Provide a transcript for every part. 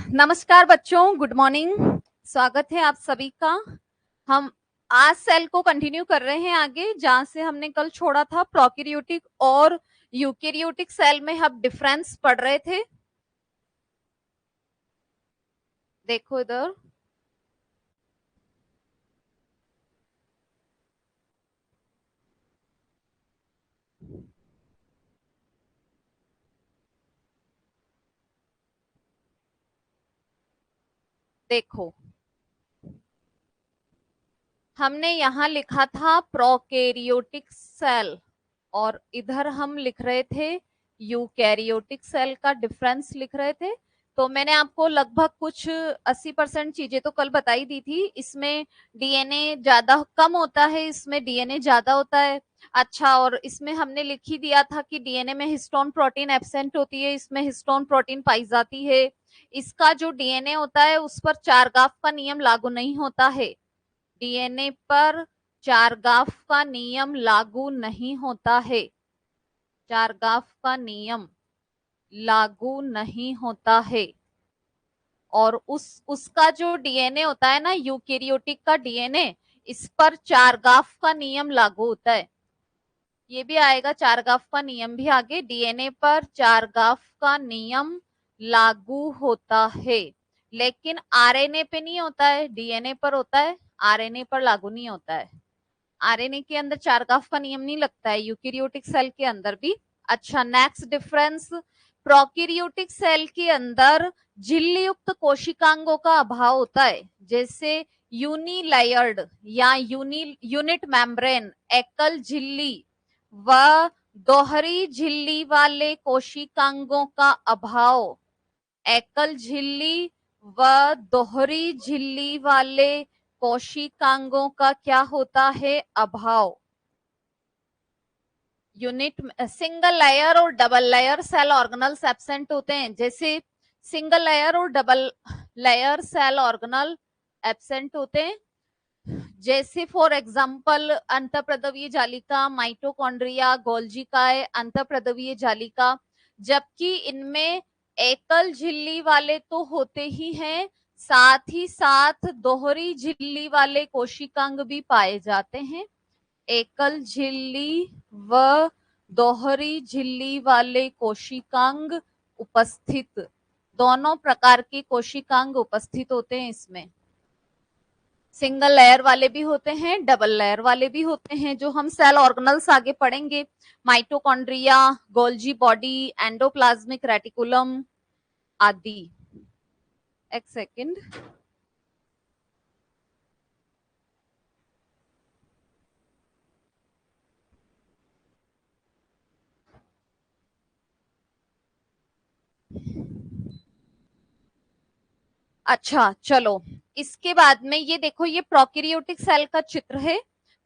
नमस्कार बच्चों, good morning. स्वागत है आप सभी का। हम आज सेल को कंटिन्यू कर रहे हैं आगे, जहां से हमने कल छोड़ा था। प्रोकैरियोटिक और यूकैरियोटिक सेल में हम डिफरेंस पढ़ रहे थे। देखो इधर, देखो हमने यहाँ लिखा था प्रोकैरियोटिक सेल और इधर हम लिख रहे थे यूकैरियोटिक सेल का डिफरेंस लिख रहे थे। तो मैंने आपको लगभग कुछ 80% चीजें तो कल बताई दी थी। इसमें डीएनए ज्यादा कम होता है, इसमें डीएनए ज्यादा होता है। अच्छा, और इसमें हमने लिख ही दिया था कि डीएनए में हिस्टोन प्रोटीन एब्सेंट होती है, इसमें हिस्टोन प्रोटीन पाई जाती है। इसका जो डीएनए होता है उस पर चारगाफ का नियम लागू नहीं होता है। डीएनए पर चारगाफ का नियम लागू नहीं होता है। चारगाफ का नियम लागू नहीं होता है। और उसका जो डीएनए होता है ना, यूकैरियोटिक का डीएनए, इस पर चारगाफ का नियम लागू होता है। ये भी आएगा, चारगाफ का नियम भी आगे। डीएनए पर चारगाफ का नियम लागू होता है, लेकिन आरएनए पे नहीं होता है। डीएनए पर होता है, आरएनए पर लागू नहीं होता है। आरएनए के अंदर चारगाफ का नियम नहीं लगता है, यूकैरियोटिक सेल के अंदर भी। अच्छा, नेक्स्ट डिफरेंस, प्रोकैरियोटिक सेल के अंदर झिल्ली युक्त कोशिकांगों का अभाव होता है। जैसे यूनिलेयर्ड या यूनिट मेम्ब्रेन, एकल झिल्ली व दोहरी झिल्ली वाले कोशिकांगों का अभाव। एकल झिल्ली व दोहरी झिल्ली वाले कोशिकांगों का क्या होता है? अभाव। यूनिट सिंगल लेयर और double layer cell organelles absent होते हैं। जैसे सिंगल लेयर और double layer cell organelle absent होते हैं। जैसे फॉर एग्जांपल अंतःप्रद्रवीय जालिका, माइटोकॉन्ड्रिया, गोल्जी काय, अंतःप्रद्रवीय जालिका। जबकि इनमें एकल झिल्ली वाले तो होते ही हैं, साथ ही साथ दोहरी झिल्ली वाले कोशिकांग भी पाए जाते हैं। एकल झिल्ली व दोहरी झिल्ली वाले कोशिकांग उपस्थित, दोनों प्रकार के कोशिकांग उपस्थित होते हैं इसमें। सिंगल लेयर वाले भी होते हैं, डबल लेयर वाले भी होते हैं, जो हम सेल ऑर्गेनल्स आगे पढ़ेंगे। Mitochondria, Golgi body, endoplasmic reticulum आदि। एक सेकेंड, अच्छा चलो, इसके बाद में ये देखो, ये प्रोकैरियोटिक सेल का चित्र है।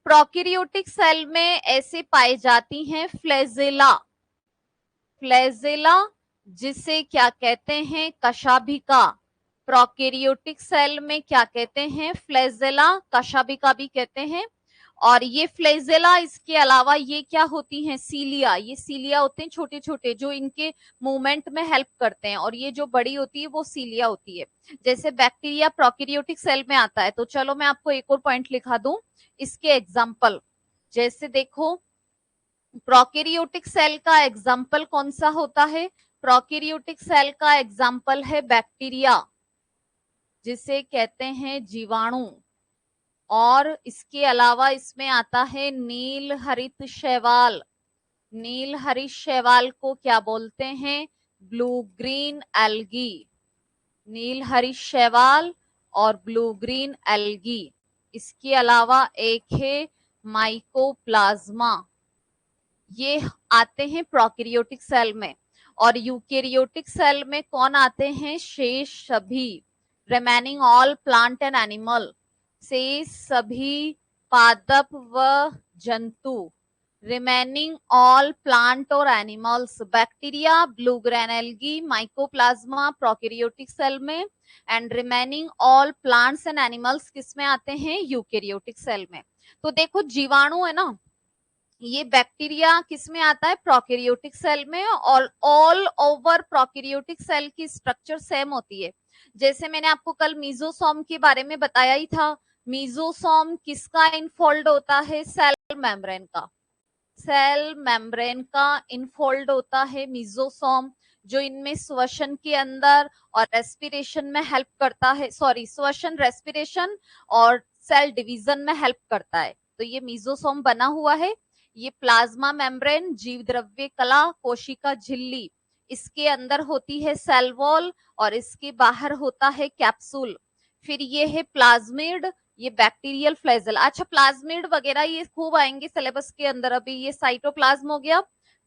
प्रोकैरियोटिक सेल में ऐसे पाई जाती हैं फ्लैजेला। फ्लैजेला जिसे क्या कहते हैं? कशाभिका। प्रोकैरियोटिक सेल में क्या कहते हैं? फ्लैजेला, कशाभिका भी कहते हैं। और ये फ्लैजेला, इसके अलावा ये क्या होती हैं? सीलिया। ये सीलिया होते हैं छोटे छोटे, जो इनके मूवमेंट में हेल्प करते हैं। और ये जो बड़ी होती है वो सीलिया होती है। जैसे बैक्टीरिया प्रोकैरियोटिक सेल में आता है। तो चलो मैं आपको एक और पॉइंट लिखा दूं, इसके एग्जाम्पल। जैसे देखो, प्रोकैरियोटिक सेल का एग्जाम्पल कौन सा होता है? प्रोकैरियोटिक सेल का एग्जाम्पल है बैक्टीरिया, जिसे कहते हैं जीवाणु। और इसके अलावा इसमें आता है नील हरित शैवाल। नील हरित शैवाल को क्या बोलते हैं? Blue green algae. नील हरित शैवाल और ब्लू ग्रीन एल्गी। इसके अलावा एक है माइकोप्लाज्मा। ये आते हैं प्रोकैरियोटिक सेल में। और यूकैरियोटिक सेल में कौन आते हैं? शेष सभी, remaining all plant and animal. शेष सभी पादप व जंतु, रिमेनिंग ऑल प्लांट और animals. Bacteria, blue green algae, mycoplasma prokaryotic cell में, and remaining all plants and animals किस में आते हैं? यूकैरियोटिक सेल में। तो देखो, जीवाणु है ना, ये बैक्टीरिया किस में आता है? प्रोकैरियोटिक सेल में। और ऑल ओवर प्रोकैरियोटिक सेल की स्ट्रक्चर सेम होती है। जैसे मैंने आपको कल मीजोसोम के बारे में बताया ही था। मीजोसोम किसका इनफोल्ड होता है? सेल मेम्ब्रेन का। सेल मेम्ब्रेन का इनफोल्ड होता है मीजोसोम, जो इनमें श्वसन के अंदर और रेस्पिरेशन में हेल्प करता है। सॉरी, श्वसन, रेस्पिरेशन और सेल डिवीजन में हेल्प करता है। तो ये मीजोसोम बना हुआ है। ये प्लाज्मा मेम्ब्रेन, जीव द्रव्य कला, कोशिका झिल्ली, इसके अंदर होती है सेल वॉल और इसके बाहर होता है कैप्सूल। फिर ये है प्लाज्मिड, ये बैक्टीरियल फ्लैजेल। अच्छा, प्लाज्मिड वगैरह ये खूब आएंगे सिलेबस के अंदर। अभी ये साइटोप्लाज्म हो गया,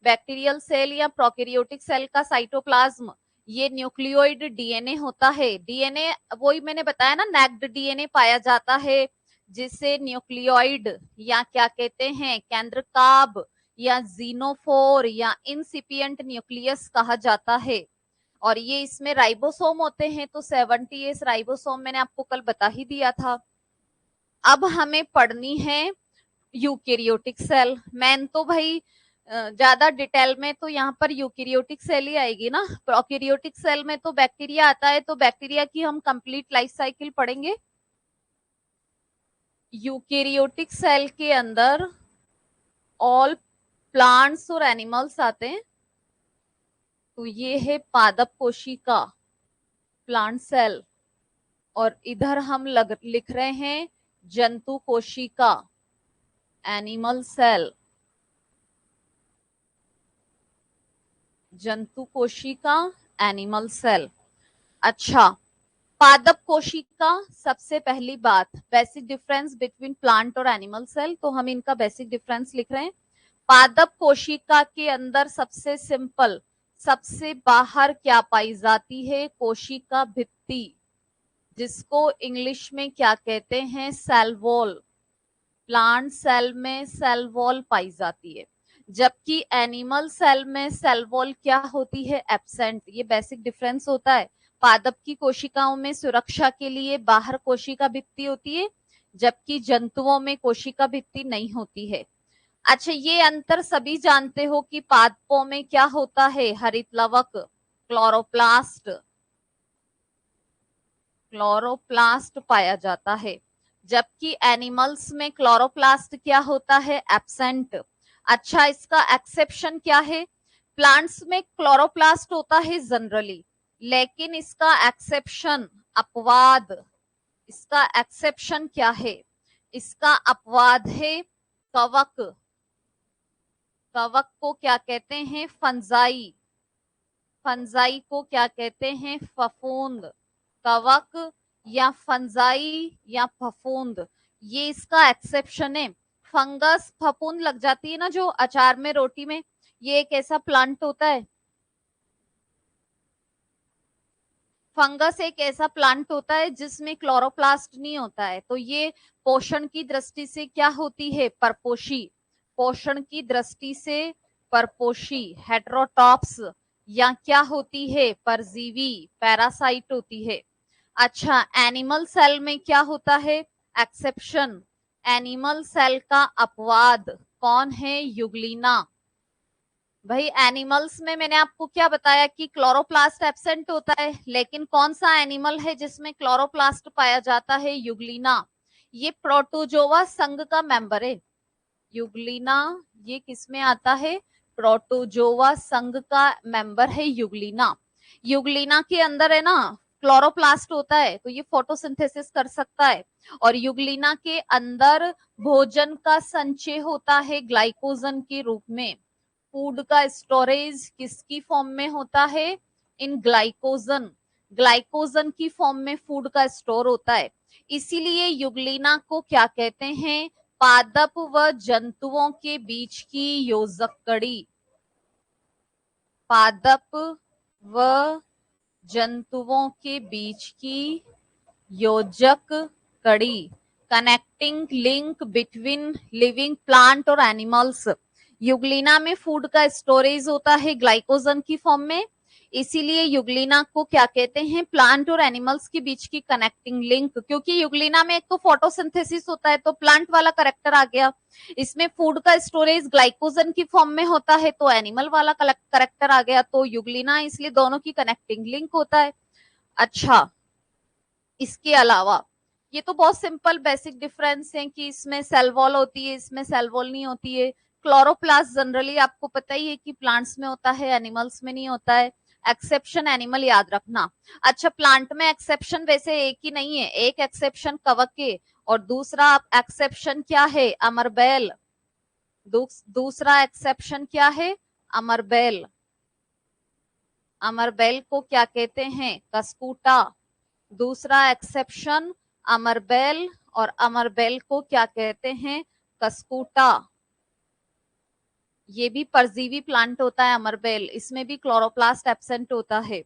बैक्टीरियल सेल या प्रोकैरियोटिक सेल का साइटोप्लाज्म। ये न्यूक्लियोइड डीएनए होता है। डीएनए वही मैंने बताया ना, नेक्ड डीएनए पाया जाता है, जिसे न्यूक्लियोइड या क्या कहते हैं, केंद्रकाभ या जीनोफोर या इंसिपिएंट न्यूक्लियस कहा जाता है। और ये इसमें राइबोसोम होते हैं। तो 70S राइबोसोम मैंने आपको कल बता ही दिया था। अब हमें पढ़नी है यूकेरियोटिक सेल। मैन तो भाई ज्यादा डिटेल में तो यहाँ पर यूकेरियोटिक सेल ही आएगी ना। प्रोकैरियोटिक सेल में तो बैक्टीरिया आता है, तो बैक्टीरिया की हम कंप्लीट लाइफ साइकिल पढ़ेंगे। यूकेरियोटिक सेल के अंदर ऑल प्लांट्स और एनिमल्स आते हैं। तो ये है पादप कोशिका, प्लांट सेल। और इधर हम लिख रहे हैं जंतु कोशिका, एनिमल सेल। जंतु कोशिका, एनिमल सेल। अच्छा, पादप कोशिका, सबसे पहली बात, बेसिक डिफरेंस बिटवीन प्लांट और एनिमल सेल। तो हम इनका बेसिक डिफरेंस लिख रहे हैं। पादप कोशिका के अंदर सबसे सिंपल, सबसे बाहर क्या पाई जाती है? कोशिका भित्ति, जिसको इंग्लिश में क्या कहते हैं? Cell wall. प्लांट सेल में सेल वॉल पाई जाती है, जबकि एनिमल सेल में सेल वॉल क्या होती है? एब्सेंट। ये बेसिक डिफरेंस होता है। पादप की कोशिकाओं में सुरक्षा के लिए बाहर कोशिका भित्ति होती है, जबकि जंतुओं में कोशिका भित्ति नहीं होती है। अच्छा, ये अंतर सभी जानते हो कि पादपों में क्या होता है? हरित लवक, क्लोरोप्लास्ट, क्लोरोप्लास्ट पाया जाता है, जबकि एनिमल्स में क्लोरोप्लास्ट क्या होता है? एब्सेंट। अच्छा, इसका एक्सेप्शन क्या है? प्लांट्स में क्लोरोप्लास्ट होता है जनरली, लेकिन इसका एक्सेप्शन, अपवाद, इसका एक्सेप्शन क्या है? इसका अपवाद है कवक। कवक को क्या कहते हैं? फंजाई। फंजाई को क्या कहते हैं? फफूंद। कवक या फंजाई या फफूंद, ये इसका एक्सेप्शन है। फंगस, फफूंद लग जाती है ना जो अचार में, रोटी में, ये एक ऐसा प्लांट होता है। फंगस एक ऐसा प्लांट होता है जिसमें क्लोरोप्लास्ट नहीं होता है। तो ये पोषण की दृष्टि से क्या होती है? परपोषी। पोषण की दृष्टि से परपोषी, हेटेरोटॉप्स, या क्या होती है? परजीवी, पैरासाइट होती है। अच्छा, एनिमल सेल में क्या होता है? एक्सेप्शन। एनिमल सेल का अपवाद कौन है? यूग्लिना। भाई एनिमल्स में मैंने आपको क्या बताया कि क्लोरोप्लास्ट एब्सेंट होता है, लेकिन कौन सा एनिमल है जिसमें क्लोरोप्लास्ट पाया जाता है? यूग्लिना। ये प्रोटोजोआ संघ का मेंबर है। यूग्लिना ये किसमें आता है? प्रोटोजोआ संघ का मेंबर है यूग्लिना। यूग्लिना के अंदर है ना क्लोरोप्लास्ट होता है, तो ये फोटोसिंथेसिस कर सकता है। और यूग्लिना के अंदर भोजन का संचय होता है ग्लाइकोजन के रूप में। फूड का स्टोरेज किसकी फॉर्म में होता है? इन ग्लाइकोजन। ग्लाइकोजन की फॉर्म में फूड का स्टोर होता है। इसीलिए यूग्लिना को क्या कहते हैं? पादप व जंतुओं के बीच की योजक कड़ी। पादप व जंतुओं के बीच की योजक कड़ी, connecting link between living plant और एनिमल्स। यूग्लिना में फूड का स्टोरेज होता है ग्लाइकोजन की फॉर्म में। इसीलिए यूग्लिना को क्या कहते हैं, प्लांट और एनिमल्स के बीच की कनेक्टिंग लिंक, क्योंकि यूग्लिना में एक तो फोटोसिंथेसिस होता है तो प्लांट वाला करेक्टर आ गया, इसमें फूड का स्टोरेज ग्लाइकोजन की फॉर्म में होता है तो एनिमल वाला करेक्टर आ गया, तो यूग्लिना, इसलिए दोनों की कनेक्टिंग लिंक होता है। अच्छा, इसके अलावा ये तो बहुत सिंपल बेसिक डिफरेंस है कि इसमें सेल वॉल होती है, इसमें सेल वॉल नहीं होती है। क्लोरोप्लास्ट जनरली आपको पता ही है कि प्लांट्स में होता है, एनिमल्स में नहीं होता है। एक्सेप्शन एनिमल याद रखना। अच्छा, प्लांट में एक्सेप्शन वैसे एक ही नहीं है, एक एक्सेप्शन कवक के और दूसरा एक्सेप्शन क्या है, अमरबेल। दूसरा एक्सेप्शन क्या है, अमरबेल। अमरबेल को क्या कहते हैं, कस्कूटा। दूसरा एक्सेप्शन अमरबेल, और अमरबेल को क्या कहते हैं, कस्कूटा। ये भी परजीवी प्लांट होता है अमरबेल, इसमें भी क्लोरोप्लास्ट एब्सेंट होता है।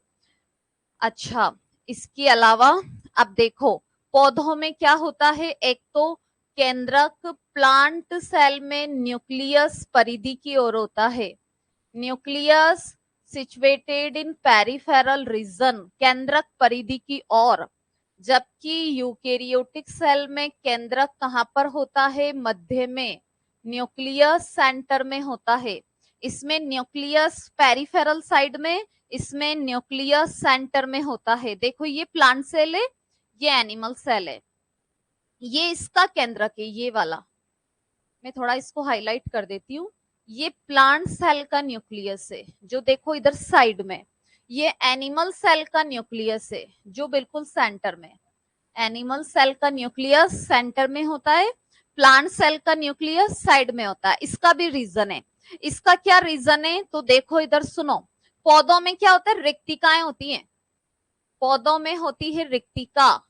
अच्छा, इसके अलावा अब देखो पौधों में क्या होता है, एक तो केंद्रक प्लांट सेल में न्यूक्लियस परिधि की ओर होता है, nucleus situated in peripheral region, केंद्रक परिधि की ओर, जबकि यूकेरियोटिक सेल में केंद्रक कहां पर होता है, मध्य में, न्यूक्लियस सेंटर में होता है। इसमें न्यूक्लियस पेरिफेरल साइड में, इसमें न्यूक्लियस सेंटर में होता है। देखो ये प्लांट सेल है, ये एनिमल सेल है, ये इसका केंद्रक है, ये वाला। मैं थोड़ा इसको हाईलाइट कर देती हूँ। ये प्लांट सेल का न्यूक्लियस है जो देखो इधर साइड में, ये एनिमल सेल का न्यूक्लियस है जो बिल्कुल सेंटर में। एनिमल सेल का न्यूक्लियस सेंटर में होता है, प्लांट सेल का न्यूक्लियस साइड में होता है। इसका भी रीजन है। इसका क्या रीजन है, तो देखो इधर सुनो, पौधों में क्या होता है, रिक्तिकाएं होती हैं। पौधों में होती है रिक्तिका,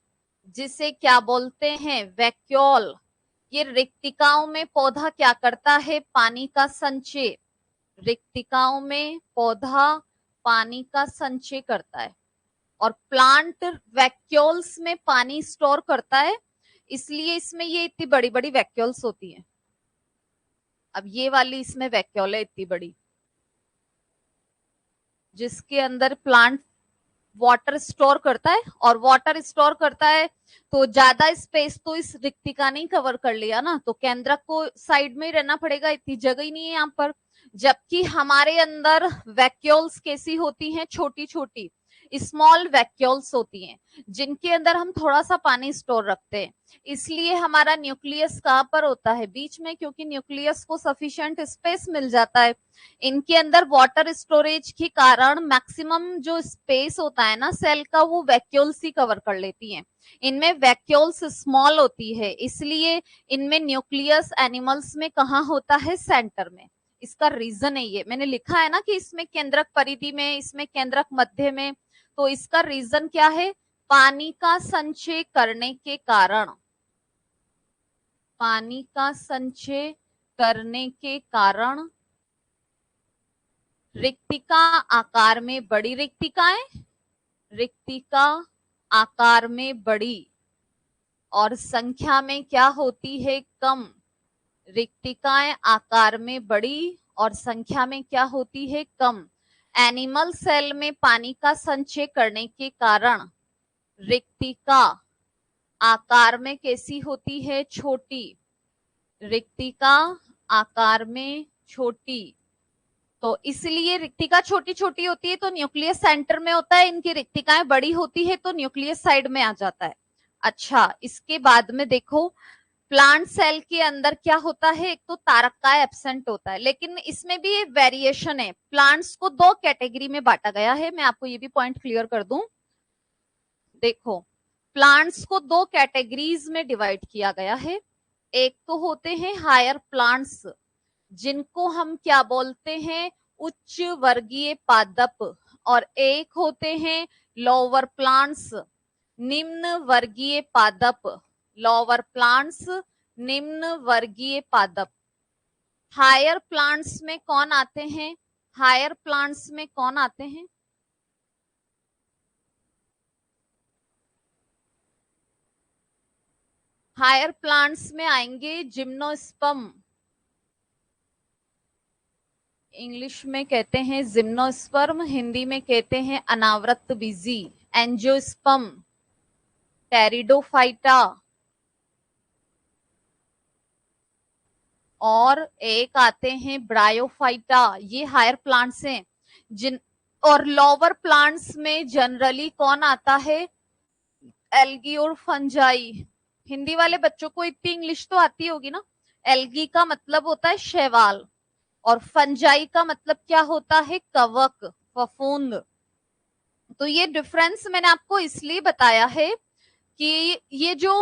जिसे क्या बोलते हैं, वैक्यूल। ये रिक्तिकाओं में पौधा क्या करता है, पानी का संचय। रिक्तिकाओं में पौधा पानी का संचय करता है, और प्लांट वैक्यूल्स में पानी स्टोर करता है, इसलिए इसमें ये इतनी बड़ी बड़ी वैक्यूल्स होती हैं। अब ये वाली इसमें वैक्यूल है इतनी बड़ी, जिसके अंदर प्लांट वाटर स्टोर करता है, और वाटर स्टोर करता है तो ज्यादा स्पेस तो इस रिक्तिका ने कवर कर लिया ना, तो केंद्रक को साइड में ही रहना पड़ेगा, इतनी जगह ही नहीं है यहाँ पर। जबकि हमारे अंदर वैक्यूल्स कैसी होती हैं, छोटी छोटी स्मॉल वैक्यूल्स होती हैं, जिनके अंदर हम थोड़ा सा पानी स्टोर रखते हैं। इसलिए हमारा न्यूक्लियस कहाँ पर होता है, बीच में, क्योंकि न्यूक्लियस को सफिशिएंट स्पेस मिल जाता है। इनके अंदर वाटर स्टोरेज के कारण मैक्सिमम जो स्पेस होता है ना सेल का, वो वैक्यूल्स ही कवर कर लेती हैं। इनमें वैक्यूल्स स्मॉल होती है, इसलिए इनमें न्यूक्लियस एनिमल्स में कहाँ होता है, सेंटर में। इसका रीजन है ये, मैंने लिखा है ना कि इसमें केंद्रक परिधि में, इसमें केंद्रक मध्य में, तो इसका रीजन क्या है, पानी का संचय करने के कारण। पानी का संचय करने के कारण रिक्तिका आकार में बड़ी, रिक्तिका आकार में बड़ी और संख्या में क्या होती है, कम। रिक्तिकाएं आकार में बड़ी और संख्या में क्या होती है, कम। एनिमल सेल में पानी का संचय करने के कारण रिक्तिका आकार में कैसी होती है, छोटी। रिक्तिका आकार में छोटी, तो इसलिए रिक्तिका छोटी छोटी होती है तो न्यूक्लियस सेंटर में होता है, इनकी रिक्तिकाएं बड़ी होती है तो न्यूक्लियस साइड में आ जाता है। अच्छा, इसके बाद में देखो प्लांट सेल के अंदर क्या होता है, एक तो तारका एब्सेंट होता है, लेकिन इसमें भी एक वेरिएशन है। प्लांट्स को दो कैटेगरी में बांटा गया है, मैं आपको ये भी पॉइंट क्लियर कर दूं। देखो प्लांट्स को दो कैटेगरीज में डिवाइड किया गया है। एक तो होते हैं हायर प्लांट्स, जिनको हम क्या बोलते हैं, उच्च वर्गीय पादप, और एक होते हैं लोअर प्लांट्स, निम्न वर्गीय पादप। लोअर प्लांट्स, निम्न वर्गीय पादप। हायर प्लांट्स में कौन आते हैं, हायर प्लांट्स में कौन आते हैं, हायर प्लांट्स में आएंगे जिम्नोस्पर्म, इंग्लिश में कहते हैं जिम्नोस्पर्म, हिंदी में कहते हैं अनावृत बीजी। एंजियोस्पर्म, टेरिडोफाइटा, और एक आते हैं ब्रायोफाइटा, ये हायर प्लांट्स हैं। जिन और लोअर प्लांट्स में जनरली कौन आता है? एल्गी और फंजाई। हिंदी वाले बच्चों को इतनी इंग्लिश तो आती होगी ना। एल्गी का मतलब होता है शैवाल, और फंजाई का मतलब क्या होता है? कवक, फफूंद। तो ये डिफरेंस मैंने आपको इसलिए बताया है कि ये जो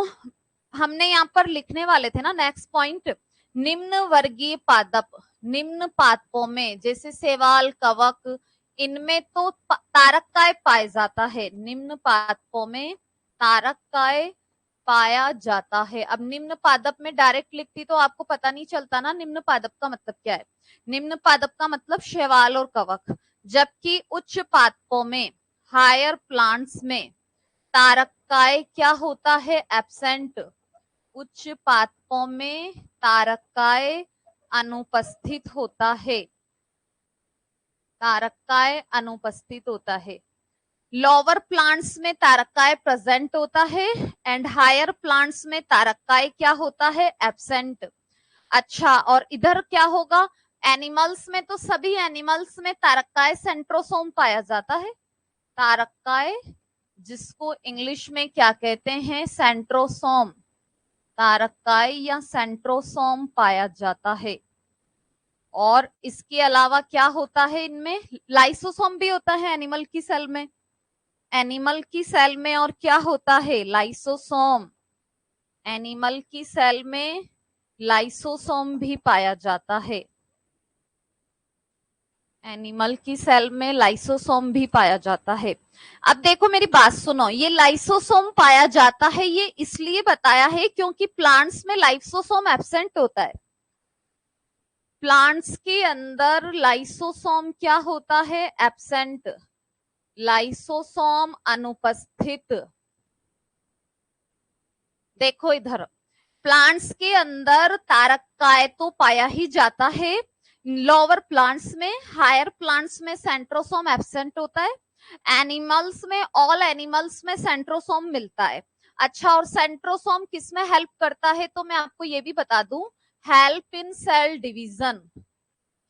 हमने यहाँ पर लिखने वाले थे ना, नेक्स्ट पॉइंट, निम्न वर्गीय पादप, निम्न पादपों में जैसे शैवाल, कवक, इनमें तो तारककाय पाया जाता है। निम्न पादपों में तारककाय पाया जाता है। अब निम्न पादप में डायरेक्ट लिखती तो आपको पता नहीं चलता ना निम्न पादप का मतलब क्या है। निम्न पादप का मतलब शैवाल और कवक, जबकि उच्च पादपों में, हायर प्लांट्स में तारककाय क्या होता है? एब्सेंट। उच्च पादपों में तारककाय अनुपस्थित होता है, तारककाय अनुपस्थित होता है। लोअर प्लांट्स में तारककाय प्रेजेंट होता है एंड हायर प्लांट्स में तारककाय क्या होता है? एब्सेंट। अच्छा, और इधर क्या होगा? एनिमल्स में तो सभी एनिमल्स में तारककाय सेंट्रोसोम पाया जाता है। तारककाय, जिसको इंग्लिश में क्या कहते हैं? सेंट्रोसोम। तारककाय या सेंट्रोसोम पाया जाता है। और इसके अलावा क्या होता है इनमें? लाइसोसोम भी होता है एनिमल की सेल में। एनिमल की सेल में और क्या होता है? लाइसोसोम। एनिमल की सेल में लाइसोसोम भी पाया जाता है। एनिमल की सेल में लाइसोसोम भी पाया जाता है। अब देखो मेरी बात सुनो, ये लाइसोसोम पाया जाता है ये इसलिए बताया है क्योंकि प्लांट्स में लाइसोसोम एब्सेंट होता है। प्लांट्स के अंदर लाइसोसोम क्या होता है? एब्सेंट। लाइसोसोम अनुपस्थित। देखो इधर, प्लांट्स के अंदर तारककाय तो पाया ही जाता है लोअर प्लांट्स में, हायर प्लांट्स में सेंट्रोसोम एब्सेंट होता है। एनिमल्स में, ऑल एनिमल्स में सेंट्रोसोम मिलता है। अच्छा, और सेंट्रोसोम किस में हेल्प करता है? तो मैं आपको ये भी बता दूं, help in cell division.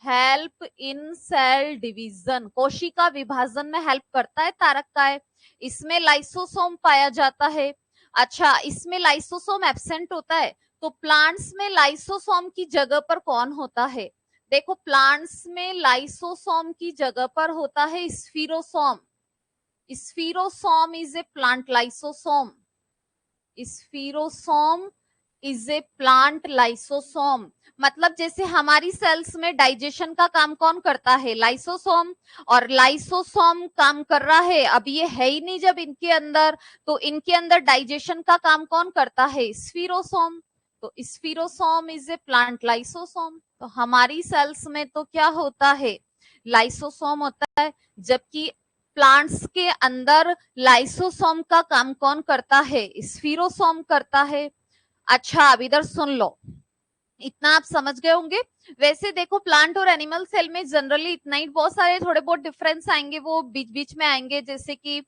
Help in cell division, कोशिका विभाजन में हेल्प करता है तारककाय। इसमें लाइसोसोम पाया जाता है। अच्छा, इसमें लाइसोसोम एब्सेंट होता है, तो प्लांट्स में लाइसोसोम की जगह पर कौन होता है? देखो, प्लांट्स में लाइसोसोम की जगह पर होता है spherosome. Spherosome is a plant lysosome. Spherosome is a plant lysosome. मतलब जैसे हमारी सेल्स में डाइजेशन का काम कौन करता है? लाइसोसोम। और लाइसोसोम काम कर रहा है, अब ये है ही नहीं जब इनके अंदर, तो इनके अंदर डाइजेशन का काम कौन करता है? स्फीरोसोम। तो स्फीरोसोम इज ए प्लांट लाइसोसोम। तो हमारी सेल्स में तो क्या होता है? लाइसोसोम होता है, जबकि प्लांट्स के अंदर लाइसोसोम का काम कौन करता है? स्फीरोसोम करता है। अच्छा, अब इधर सुन लो, इतना आप समझ गए होंगे। वैसे देखो, प्लांट और एनिमल सेल में जनरली इतना ही, बहुत सारे थोड़े बहुत डिफरेंस आएंगे, वो बीच बीच में आएंगे, जैसे कि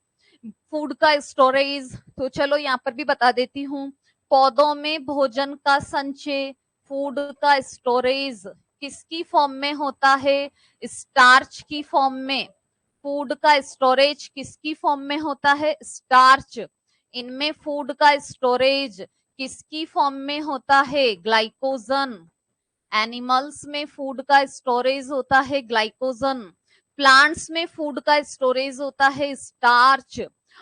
फूड का स्टोरेज, तो चलो यहाँ पर भी बता देती हूँ। पौधों में भोजन का संचय, फूड का स्टोरेज किसकी फॉर्म में होता है? स्टार्च की फॉर्म में। फूड का स्टोरेज किसकी फॉर्म में होता है? स्टार्च। इनमें फूड का स्टोरेज किसकी फॉर्म में होता है? ग्लाइकोजन। एनिमल्स में फूड का स्टोरेज होता है ग्लाइकोजन। प्लांट्स में फूड का स्टोरेज होता है स्टार्च।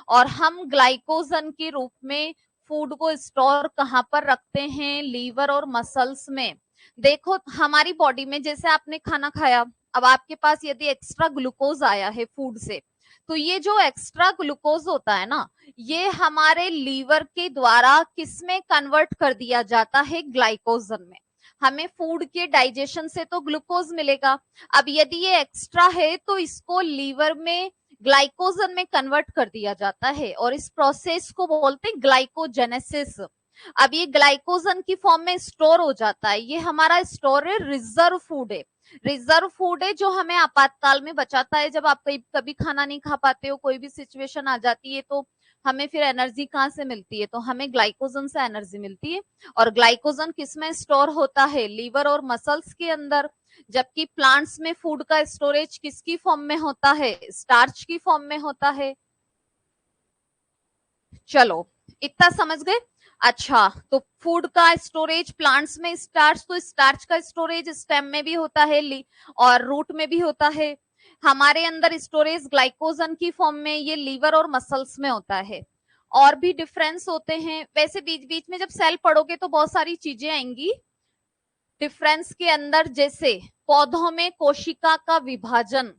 और हम ग्लाइकोजन के रूप में फूड को स्टोर कहां पर रखते हैं? लीवर और मसल्स में। देखो, हमारी बॉडी में जैसे आपने खाना खाया, अब आपके पास यदि एक्स्ट्रा ग्लूकोज आया है फूड से, तो ये जो एक्स्ट्रा ग्लूकोज होता है ना, ये हमारे लीवर के द्वारा किस में कन्वर्ट कर दिया जाता है? ग्लाइकोजन में। हमें फूड के डाइजेशन से तो ग्लूकोज मिलेगा, अब यदि ये एक्स्ट्रा है तो इसको लीवर में ग्लाइकोजन में कन्वर्ट कर दिया जाता है, और इस प्रोसेस को बोलते हैं ग्लाइकोजेनेसिस। अब ये ग्लाइकोजन की फॉर्म में स्टोर हो जाता है, ये हमारा स्टोर है, रिजर्व फूड है। रिजर्व फूड है जो हमें आपातकाल में बचाता है, जब आप कभी खाना नहीं खा पाते हो, कोई भी सिचुएशन आ जाती है, तो हमें फिर एनर्जी कहाँ से मिलती है, तो हमें ग्लाइकोजन से एनर्जी मिलती है। और ग्लाइकोजन किसमें स्टोर होता है, लीवर और मसल्स के अंदर। जबकि प्लांट्स में फूड का स्टोरेज किसकी फॉर्म में होता है, स्टार्च की फॉर्म में होता है। चलो इतना समझ गए। अच्छा, तो फूड का स्टोरेज प्लांट्स में स्टार्च, तो स्टार्च का स्टोरेज स्टेम में भी होता है और रूट में भी होता है। हमारे अंदर स्टोरेज ग्लाइकोजन की फॉर्म में ये लीवर और मसल्स में होता है। और भी डिफरेंस होते हैं, वैसे बीच बीच में जब सेल पढ़ोगे तो बहुत सारी चीजें आएंगी डिफरेंस के अंदर, जैसे पौधों में कोशिका का विभाजन,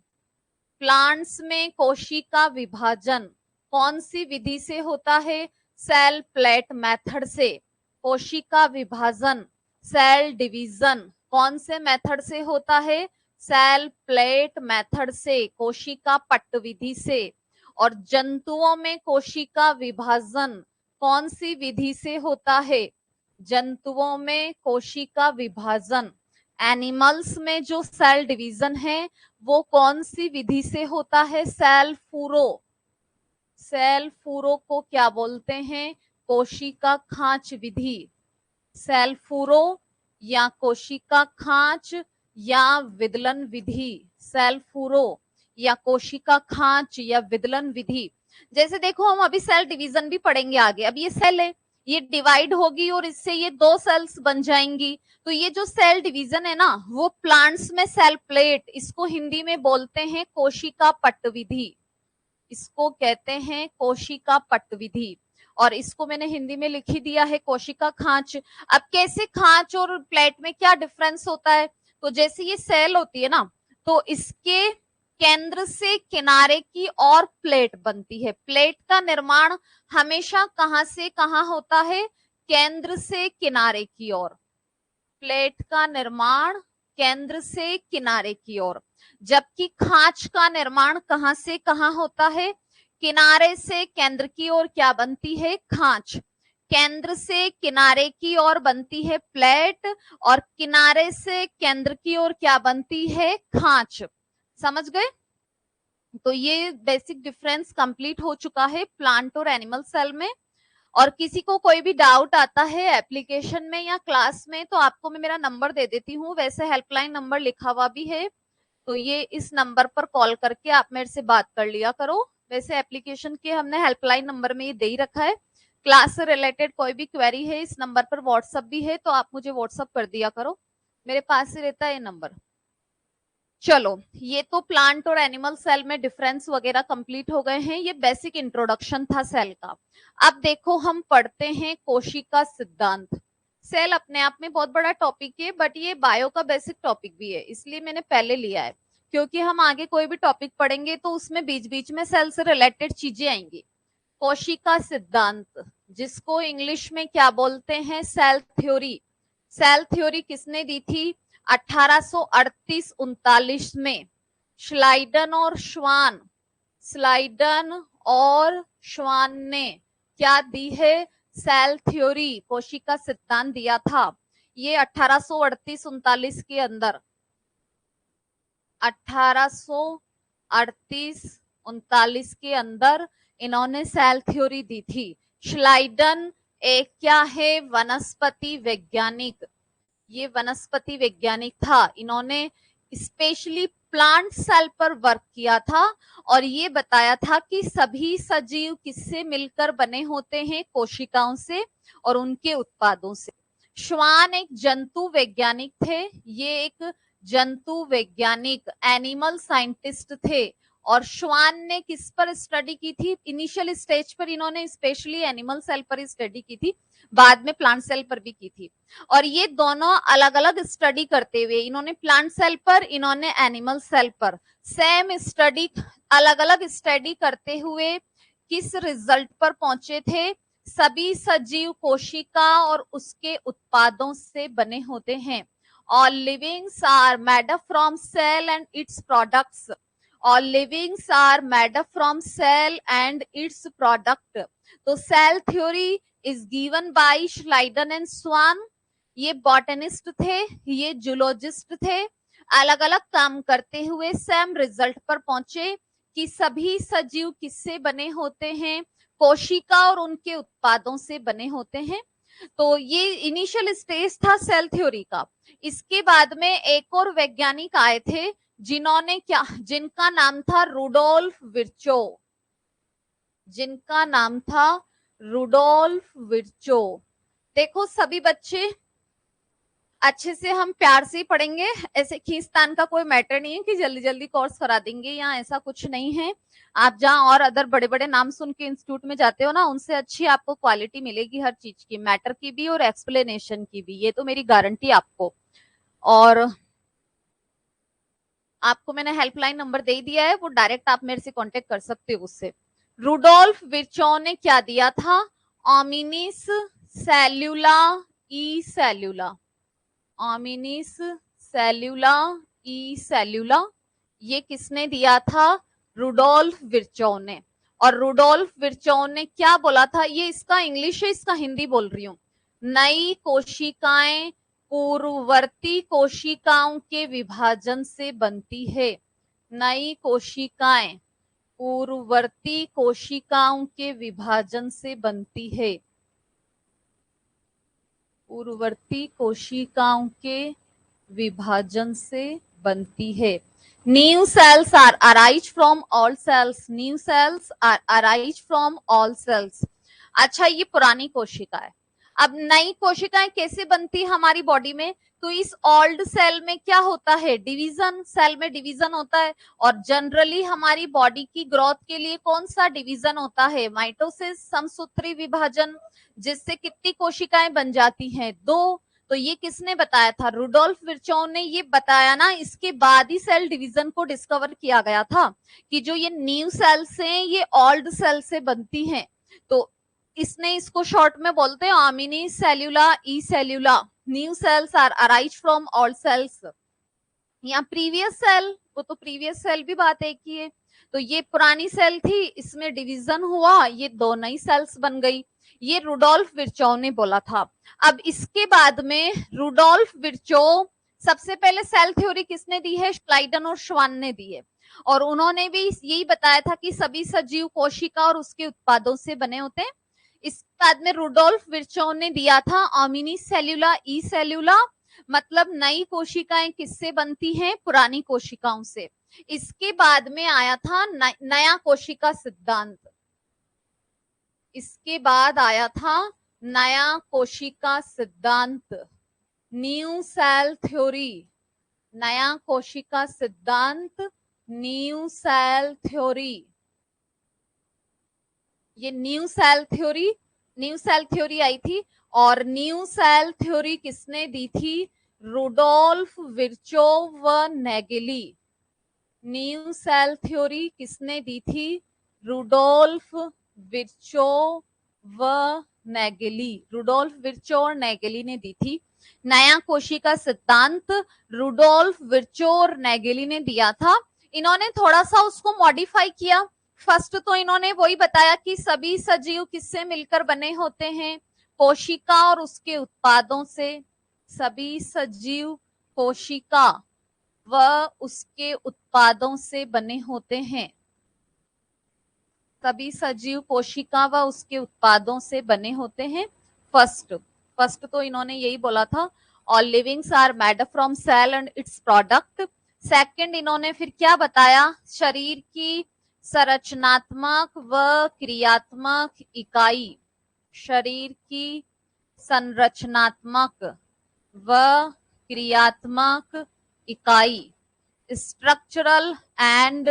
प्लांट्स में कोशिका विभाजन कौन सी विधि से होता है, सेल प्लेट मेथड से। कोशिका विभाजन, सेल डिवीजन कौन से मेथड से होता है, सेल प्लेट मेथड से, कोशिका पट्ट विधि से। और जंतुओं में कोशिका विभाजन कौन सी विधि से होता है, जंतुओं में कोशिका विभाजन, एनिमल्स में जो सेल डिवीजन है वो कौन सी विधि से होता है, सेल फूरो। सेल फूरो को क्या बोलते हैं, कोशिका खांच विधि। सेल फूरो या कोशिका खांच या विदलन विधि, सेल फूरो या कोशिका खांच या विदलन विधि। जैसे देखो हम अभी सेल डिवीजन भी पढ़ेंगे आगे। अब ये सेल है, ये डिवाइड होगी और इससे ये दो सेल्स बन जाएंगी। तो ये जो सेल डिवीजन है ना, वो प्लांट्स में सेल प्लेट, इसको हिंदी में बोलते हैं कोशिका पट्ट विधि, इसको कहते हैं कोशिका पट्ट विधि। और इसको मैंने हिंदी में लिख ही दिया है कोशिका खांच। अब कैसे खांच और प्लेट में क्या डिफरेंस होता है, तो जैसे ये सेल होती है ना, तो इसके केंद्र से किनारे की और प्लेट बनती है। प्लेट का निर्माण हमेशा कहां से कहां होता है, केंद्र से किनारे की ओर। प्लेट का निर्माण केंद्र से किनारे की ओर, जबकि खांच का निर्माण कहां से कहां होता है, किनारे से केंद्र की ओर क्या बनती है, खांच। केंद्र से किनारे की ओर बनती है प्लेट, और किनारे से केंद्र की ओर क्या बनती है, खांच। समझ गए। तो ये बेसिक डिफरेंस कंप्लीट हो चुका है प्लांट और एनिमल सेल में। और किसी को कोई भी डाउट आता है एप्लीकेशन में या क्लास में, तो आपको मैं मेरा नंबर दे देती हूँ, वैसे हेल्पलाइन नंबर लिखा हुआ भी है, तो ये इस नंबर पर कॉल करके आप मेरे से बात कर लिया करो। वैसे एप्लीकेशन के हमने हेल्पलाइन नंबर में ये दे ही रखा है। क्लास से रिलेटेड कोई भी क्वेरी है, इस नंबर पर व्हाट्सएप भी है, तो आप मुझे व्हाट्सएप कर दिया करो, मेरे पास ही रहता है ये नंबर। चलो, ये तो प्लांट और एनिमल सेल में डिफरेंस वगैरह कंप्लीट हो गए हैं, ये बेसिक इंट्रोडक्शन था सेल का। अब देखो हम पढ़ते हैं कोशिका सिद्धांत। सेल अपने आप में बहुत बड़ा टॉपिक है, बट ये बायो का बेसिक टॉपिक भी है, इसलिए मैंने पहले लिया है, क्योंकि हम आगे कोई भी टॉपिक पढ़ेंगे तो उसमें बीच बीच में सेल से रिलेटेड चीजें आएंगी। कोशिका सिद्धांत, जिसको इंग्लिश में क्या बोलते हैं, सेल थ्योरी। सेल थ्योरी किसने दी थी, 1838-39 में स्लाइडन और श्वान, स्लाइडन और श्वान ने क्या दी है, सेल थ्योरी, कोशिका सिद्धांत दिया था। ये 1838-39 के अंदर, 1838-39 के अंदर इन्होंने सेल थ्योरी दी थी। स्लाइडन एक क्या है, वनस्पति वैज्ञानिक, ये वनस्पति वैज्ञानिक था। इन्होंने स्पेशली प्लांट सेल पर वर्क किया था और ये बताया था कि सभी सजीव किससे मिलकर बने होते हैं, कोशिकाओं से और उनके उत्पादों से। श्वान एक जंतु वैज्ञानिक थे, ये एक जंतु वैज्ञानिक एनिमल साइंटिस्ट थे। और श्वान ने किस पर स्टडी की थी, इनिशियल स्टेज पर इन्होंने स्पेशली एनिमल सेल पर स्टडी की थी, बाद में प्लांट सेल पर भी की थी। और ये दोनों अलग अलग स्टडी करते हुए, इन्होंने प्लांट सेल पर, इन्होंने एनिमल सेल पर, सेम स्टडी, अलग अलग स्टडी करते हुए किस रिजल्ट पर पहुंचे थे, सभी सजीव कोशिका और उसके उत्पादों से बने होते हैं। All livings are made up from cell and its products. All livings are made up from cell and its product. तो cell theory is given by Schleiden and Swan. ये बॉटनिस्ट थे, ये जूलॉजिस्ट थे। अलग अलग काम करते हुए सेम रिजल्ट पर पहुंचे कि सभी सजीव किससे बने होते हैं, कोशिका और उनके उत्पादों से बने होते हैं। तो ये इनिशियल स्टेज था सेल थ्योरी का। इसके बाद में एक और वैज्ञानिक आए थे जिनका नाम था रुडोल्फ विर्चो, जिनका नाम था रुडोल्फ विर्चो। देखो सभी बच्चे अच्छे से हम प्यार से पढ़ेंगे, ऐसे खींचतान का कोई मैटर नहीं है कि जल्दी जल्दी कोर्स करा देंगे, यहाँ ऐसा कुछ नहीं है। आप जहाँ और अदर बड़े बड़े नाम सुन के इंस्टीट्यूट में जाते हो ना, उनसे अच्छी आपको क्वालिटी मिलेगी हर चीज की, मैटर की भी और एक्सप्लेनेशन की भी, ये तो मेरी गारंटी आपको। और आपको मैंने हेल्पलाइन नंबर दे दिया है, वो डायरेक्ट आप मेरे से कांटेक्ट कर सकते हो उससे। रुडोल्फ विर्चो ने क्या दिया था, ओमिनिस सेल्यूला ई सेल्यूला, ओमिनिस सेल्यूला ई सेल्यूला, ये किसने दिया था, रुडोल्फ विर्चो ने। और रुडोल्फ विर्चो ने क्या बोला था, ये इसका इंग्लिश है, इसका हिंदी बोल रही हूं। नई कोशिकाएं पूर्ववर्ती कोशिकाओं के विभाजन से बनती है, नई कोशिकाएं पूर्ववर्ती कोशिकाओं के विभाजन से बनती है, पूर्ववर्ती कोशिकाओं के विभाजन से बनती है। New cells are arise from all cells, new cells are arise from all cells. अच्छा, ये पुरानी कोशिका है। अब नई कोशिकाएं कैसे बनती है हमारी बॉडी में, तो इस ओल्ड सेल में क्या होता है, डिवीजन, सेल में डिवीजन होता है। और जनरली हमारी बॉडी की ग्रोथ के लिए कौन सा डिवीजन होता है, माइटोसिस, समसूत्री विभाजन, जिससे कितनी कोशिकाएं बन जाती हैं, 2। तो ये किसने बताया था, रुडोल्फ विर्चो ने ये बताया ना। इसके बाद ही सेल डिवीजन को डिस्कवर किया गया था कि जो ये न्यू सेल्स हैं ये ओल्ड सेल से बनती हैं। तो इसने इसको शॉर्ट में बोलते हैं ओमिनी सेल्यूला ई सेल्यूला, new cells are arise from old cells. यहाँ प्रीवियस सेल, वो तो प्रीवियस सेल भी बात एक ही है। तो ये पुरानी सेल थी, इसमें डिवीजन हुआ, ये 2 नई सेल्स बन गई, ये रुडोल्फ विर्चो ने बोला था। अब इसके बाद में रुडोल्फ विर्चो, सबसे पहले सेल थ्योरी किसने दी है, श्लाइडन और श्वान ने दी है। और उन्होंने भी यही बताया था कि सभी सजीव कोशिका और उसके उत्पादों से बने होते हैं। इसके बाद में रुडोल्फ विर्चो ने दिया था ओमिनी सेल्यूला ई सेल्यूला, मतलब नई कोशिकाएं किससे बनती हैं, पुरानी कोशिकाओं से। इसके बाद में आया था नया कोशिका सिद्धांत, इसके बाद आया था नया कोशिका सिद्धांत, न्यू सेल थ्योरी, नया कोशिका सिद्धांत, न्यू सेल थ्योरी। ये न्यू सेल थ्योरी आई थी। और न्यू सेल थ्योरी किसने दी थी, रुडोल्फ विर्चो व नेगेली। न्यू सेल थ्योरी किसने दी थी, रुडोल्फ विर्चो व नेगेली, रुडोल्फ विर्चो और नेगेली ने दी थी। नया कोशिका सिद्धांत रुडोल्फ विर्चो और नेगेली ने दिया था। इन्होंने थोड़ा सा उसको मॉडिफाई किया। फर्स्ट तो इन्होंने वही बताया कि सभी सजीव किससे मिलकर बने होते हैं, कोशिका और उसके उत्पादों से। सभी सजीव कोशिका व उसके उत्पादों से बने होते हैं, सभी सजीव कोशिका व उसके उत्पादों से बने होते हैं। फर्स्ट तो इन्होंने यही बोला था, all livings are made from cell and its product. Second इन्होंने फिर क्या बताया, शरीर की संरचनात्मक व क्रियात्मक इकाई, शरीर की संरचनात्मक व क्रियात्मक इकाई, structural and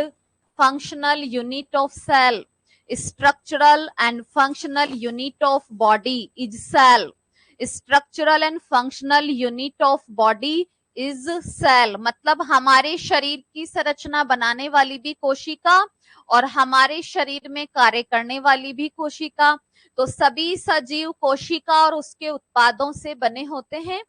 functional unit of cell, structural and functional unit of body is cell, structural and functional unit of body is cell। मतलब हमारे शरीर की संरचना बनाने वाली भी कोशिका और हमारे शरीर में कार्य करने वाली भी कोशिका। तो सभी सजीव कोशिका और उसके उत्पादों से बने होते हैं।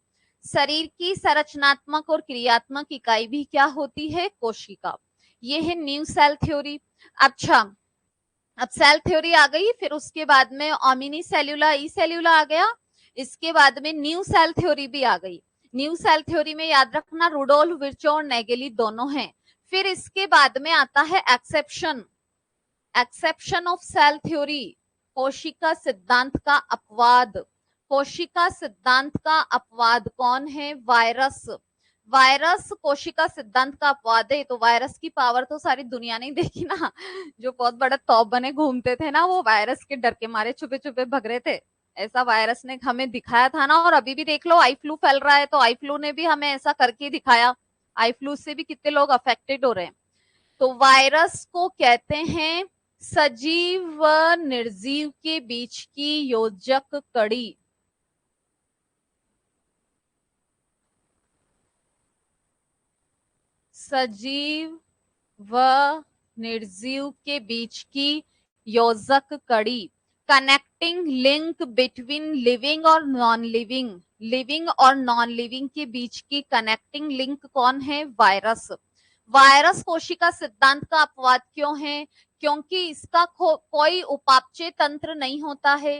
शरीर की संरचनात्मक और क्रियात्मक इकाई भी क्या होती है, कोशिका। ये है न्यू सेल थ्योरी। अच्छा, अब सेल थ्योरी आ गई, फिर उसके बाद में ओमिनी सेल्यूला ई सेल्यूला आ गया, इसके बाद में न्यू सेल थ्योरी भी आ गई। न्यू सेल थ्योरी में याद रखना रुडोल्फ विर्चो और नेगेली दोनों हैं। फिर इसके बाद में आता है exception, exception of cell theory, कोशिका सिद्धांत का अपवाद। कोशिका सिद्धांत का अपवाद कौन है? वायरस। वायरस कोशिका सिद्धांत का अपवाद है। तो वायरस की पावर तो सारी दुनिया ने देखी ना, जो बहुत बड़ा तौप बने घूमते थे ना, वो वायरस के डर के मारे छुपे छुपे भग रहे थे। ऐसा वायरस ने हमें दिखाया था ना। और अभी भी देख लो, आई फ्लू फैल रहा है, तो आई फ्लू ने भी हमें ऐसा करके दिखाया। आई फ्लू से भी कितने लोग अफेक्टेड हो रहे हैं। तो वायरस को कहते हैं सजीव व निर्जीव के बीच की योजक कड़ी। सजीव व निर्जीव के बीच की योजक कड़ी, कनेक्टिंग लिंक बिटवीन लिविंग और नॉन लिविंग, लिविंग और नॉन लिविंग के बीच की कनेक्टिंग लिंक कौन है? वायरस। वायरस कोशिका सिद्धांत का अपवाद क्यों है? क्योंकि इसका कोई उपापचय तंत्र नहीं होता है।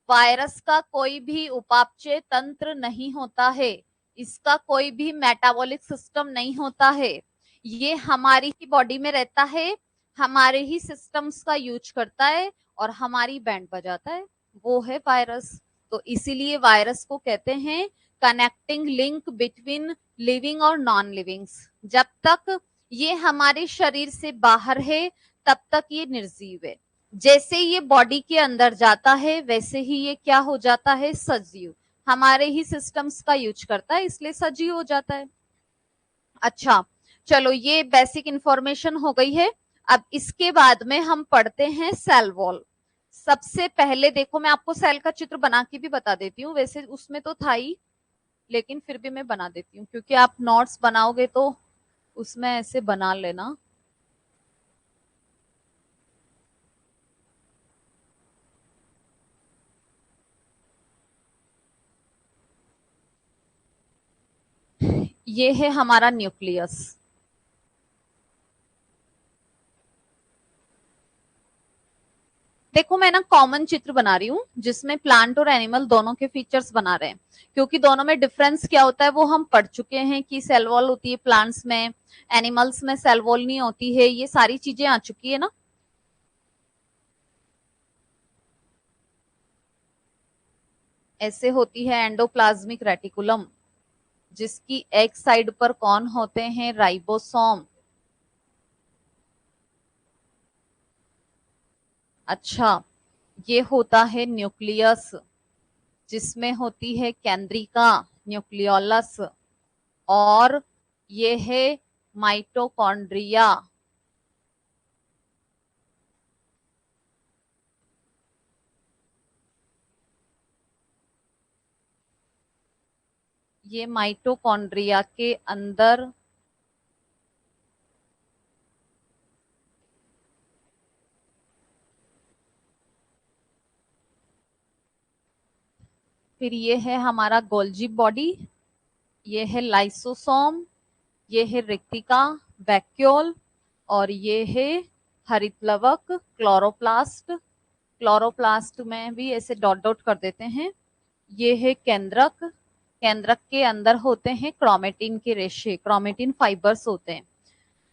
वायरस का कोई भी उपापचय तंत्र नहीं होता है। इसका कोई भी मेटाबॉलिक सिस्टम नहीं होता है। ये हमारी ही बॉडी में रहता है, हमारे ही सिस्टम्स का यूज करता है और हमारी बैंड बजाता है, वो है वायरस। तो इसीलिए वायरस को कहते हैं कनेक्टिंग लिंक बिटवीन लिविंग और नॉन लिविंग्स। जब तक ये हमारे शरीर से बाहर है तब तक ये निर्जीव है। जैसे ये बॉडी के अंदर जाता है वैसे ही ये क्या हो जाता है? सजीव। हमारे ही सिस्टम्स का यूज करता है, इसलिए सजीव हो जाता है। अच्छा, चलो ये बेसिक इंफॉर्मेशन हो गई है। अब इसके बाद में हम पढ़ते हैं सेल वॉल। सबसे पहले देखो, मैं आपको सेल का चित्र बना के भी बता देती हूँ, वैसे उसमें तो था ही, लेकिन फिर भी मैं बना देती हूँ, क्योंकि आप नोट्स बनाओगे तो उसमें ऐसे बना लेना। ये है हमारा न्यूक्लियस। देखो मैं ना कॉमन चित्र बना रही हूँ जिसमें प्लांट और एनिमल दोनों के फीचर्स बना रहे हैं, क्योंकि दोनों में डिफरेंस क्या होता है वो हम पढ़ चुके हैं कि सेल वॉल होती है प्लांट्स में, एनिमल्स में सेल वॉल नहीं होती है, ये सारी चीजें आ चुकी है ना। ऐसे होती है एंडोप्लाज्मिक रेटिकुलम, जिसकी एक साइड पर कौन होते हैं? राइबोसोम। अच्छा, ये होता है न्यूक्लियस, जिसमें होती है केंद्रिका, न्यूक्लियोलस। और ये है माइटोकॉन्ड्रिया। ये माइटोकॉन्ड्रिया के अंदर फिर ये है हमारा गोल्जी बॉडी, ये है लाइसोसोम, ये है रिक्तिका, वैक्यूल, और ये है हरितलवक, क्लोरोप्लास्ट। क्लोरोप्लास्ट में भी ऐसे डॉट डॉट कर देते हैं। ये है केंद्रक, केंद्रक के अंदर होते हैं क्रोमेटिन के रेशे, क्रोमेटिन फाइबर्स होते हैं।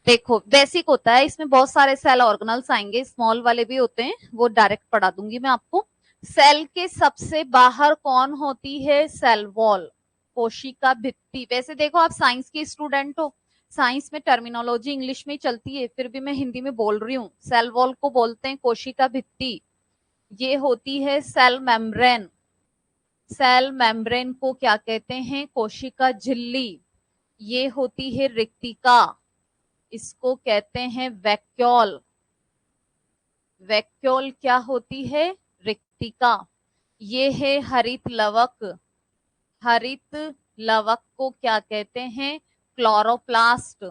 देखो बेसिक होता है, इसमें बहुत सारे सेल ऑर्गेनल्स आएंगे, स्मॉल वाले भी होते हैं, वो डायरेक्ट पढ़ा दूंगी मैं आपको। सेल के सबसे बाहर कौन होती है? सेल वॉल, कोशिका भित्ति। वैसे देखो आप साइंस के स्टूडेंट हो, साइंस में टर्मिनोलॉजी इंग्लिश में चलती है, फिर भी मैं हिंदी में बोल रही हूँ। सेल वॉल को बोलते हैं कोशिका भित्ति। ये होती है सेल मेम्ब्रेन। सेल मेम्ब्रेन को क्या कहते हैं? कोशिका झिल्ली। ये होती है रिक्तिका, इसको कहते हैं वैक्यूल। वैक्यूल क्या होती है? रिक्तिका। ये है हरित लवक, हरित लवक को क्या कहते हैं? क्लोरोप्लास्ट।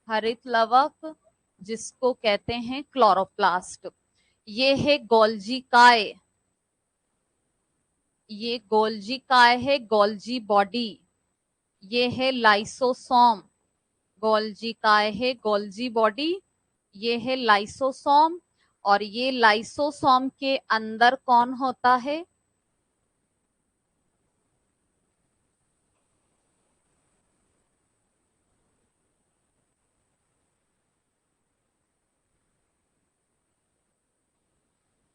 हरित लवक जिसको कहते हैं क्लोरोप्लास्ट। ये है गोल्जी काय, ये गोल्जी काय है, गोल्जी बॉडी। ये है लाइसोसोम, गोल्जी काय है, गोल्जी बॉडी। ये है लाइसोसोम, और ये लाइसोसोम के अंदर कौन होता है?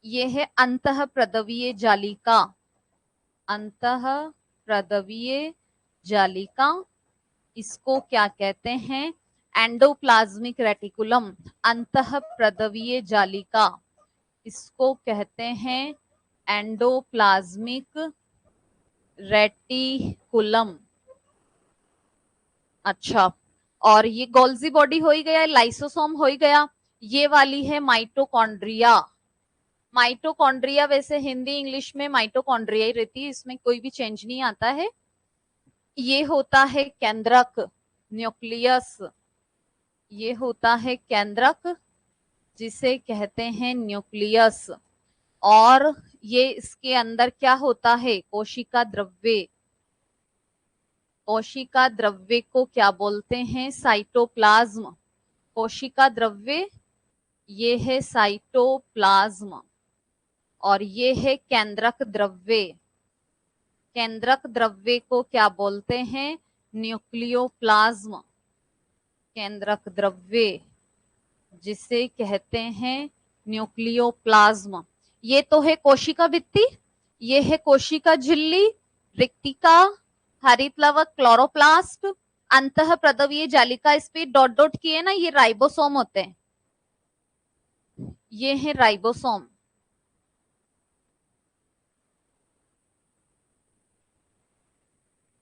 ये है अंतःप्रदवीय जालिका, अंतःप्रदवीय जालिका, इसको क्या कहते हैं? Endoplasmic reticulum. अंतःप्रदवीय जालिका, इसको कहते हैं एंडोप्लाज्मिक रेटिकुलम। अच्छा, और ये गोल्जी बॉडी हो ही गया, लाइसोसोम हो ही गया। ये वाली है माइटोकॉन्ड्रिया। माइटोकॉन्ड्रिया वैसे हिंदी इंग्लिश में माइटोकॉन्ड्रिया ही रहती है, इसमें कोई भी चेंज नहीं आता है। ये होता है केंद्रक, न्यूक्लियस। ये होता है केंद्रक, जिसे कहते हैं न्यूक्लियस। और ये इसके अंदर क्या होता है? कोशिका द्रव्य। कोशिका द्रव्य को क्या बोलते हैं? साइटोप्लाज्म। कोशिका द्रव्य ये है साइटोप्लाज्म, और ये है केंद्रक द्रव्य। केंद्रक द्रव्य को क्या बोलते हैं? न्यूक्लियोप्लाज्म। केंद्रक द्रव्य जिसे कहते हैं न्यूक्लियोप्लाज्म। ये तो है कोशिका भित्ति, ये है कोशिका झिल्ली, रिक्तिका, हरितलवक, क्लोरोप्लास्ट, अंतःप्रदवीय जालिका। इस पे डॉट डॉट किए ना, ये राइबोसोम होते हैं। ये है राइबोसोम।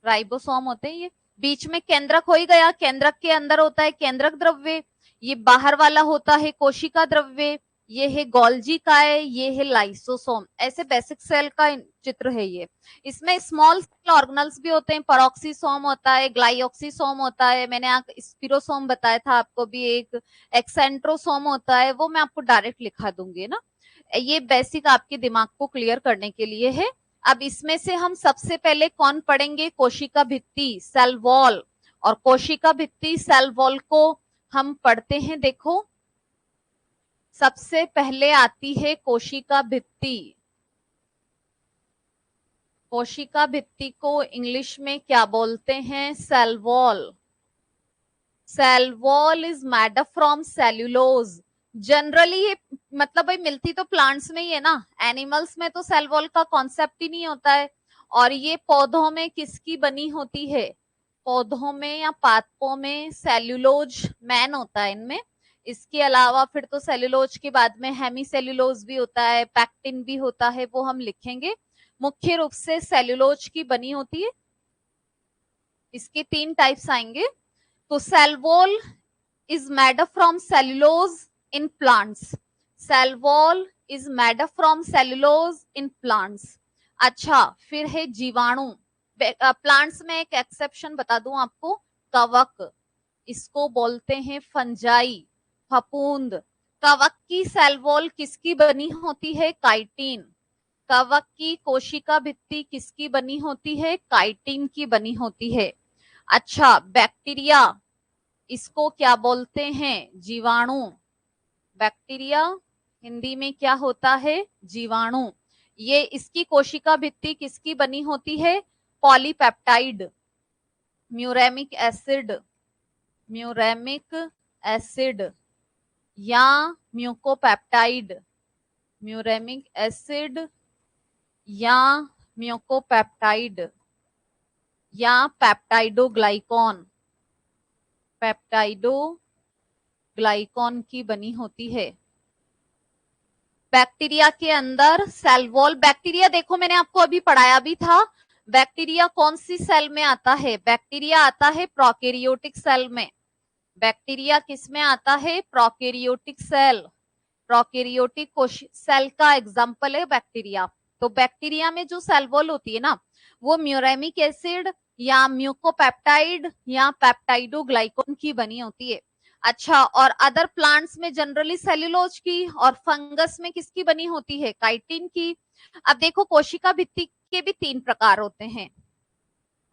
राइबोसोम होते हैं ये। बीच में केंद्रक हो ही गया, केंद्रक के अंदर होता है केंद्रक द्रव्य। ये बाहर वाला होता है कोशिका द्रव्य। ये है गोल्जी काय, ये है लाइसोसोम। ऐसे बेसिक सेल का चित्र है ये। इसमें स्मॉल सेल ऑर्गेनल्स भी होते हैं, पेरोक्सीसोम होता है, ग्लाइऑक्सीसोम होता है, मैंने स्पिरोसोम बताया था आपको भी, एक एक्सेंट्रोसोम होता है, वो मैं आपको डायरेक्ट लिखा दूंगी ना। ये बेसिक आपके दिमाग को क्लियर करने के लिए है। अब इसमें से हम सबसे पहले कौन पढ़ेंगे? कोशिका भित्ति, सेल वॉल। और कोशिका भित्ति सेल वॉल को हम पढ़ते हैं। देखो, सबसे पहले आती है कोशिका भित्ति। कोशिका भित्ति को इंग्लिश में क्या बोलते हैं? Cell wall. Cell wall is made up from cellulose. Generally ये मतलब भाई मिलती तो प्लांट्स में ही है ना, एनिमल्स में तो सेल वॉल का कॉन्सेप्ट ही नहीं होता है। और ये पौधों में किसकी बनी होती है? पौधों में या पादपों में सेल्यूलोज मैन होता है इनमें। इसके अलावा फिर तो सेल्यूलोज के बाद में हेमी सेल्यूलोज भी होता है, पैक्टिन भी होता है, वो हम लिखेंगे। मुख्य रूप से सेल्यूलोज की बनी होती है। इसके 3 टाइप्स आएंगे। तो cell wall is made up from cellulose in plants. Cell wall is made up from cellulose in plants. अच्छा, फिर है जीवाणु। प्लांट्स में एक एक्सेप्शन बता दूं आपको, कवक, इसको बोलते हैं फंजाई, फफूंद। कवक की सेल वॉल किसकी बनी होती है? काइटिन। कवक की कोशिका भित्ति किसकी बनी होती है? काइटिन की बनी होती है। अच्छा, बैक्टीरिया, इसको क्या बोलते हैं? जीवाणु। बैक्टीरिया हिंदी में क्या होता है? जीवाणु। ये इसकी कोशिका भित्ति किसकी बनी होती है? Polypeptide, muramic acid, muramic acid या म्यूकोपेप्टाइड, म्यूरेमिक एसिड या म्यूकोपेप्टाइड या पेप्टाइडोग्लाइकॉन, पेप्टाइडोग्लाइकॉन की बनी होती है। बैक्टीरिया के अंदर सेल वॉल, बैक्टीरिया देखो मैंने आपको अभी पढ़ाया भी था। बैक्टीरिया कौन सी सेल में आता है? बैक्टीरिया आता है प्रोकैरियोटिक सेल में। बैक्टीरिया किस में आता है? Prokaryotic cell. प्रोकैरियोटिक सेल का एग्जाम्पल है बैक्टीरिया। तो बैक्टीरिया में जो सेल वॉल होती है ना, वो म्यूरेमिक एसिड या म्यूकोपेप्टाइड या पेप्टाइडोग्लाइकॉन की बनी होती है। अच्छा, और अदर प्लांट्स में जनरली सेल्यूलोज की, और फंगस में किसकी बनी होती है? काइटिन की। अब देखो, कोशिका भित्ति के भी 3 प्रकार होते हैं।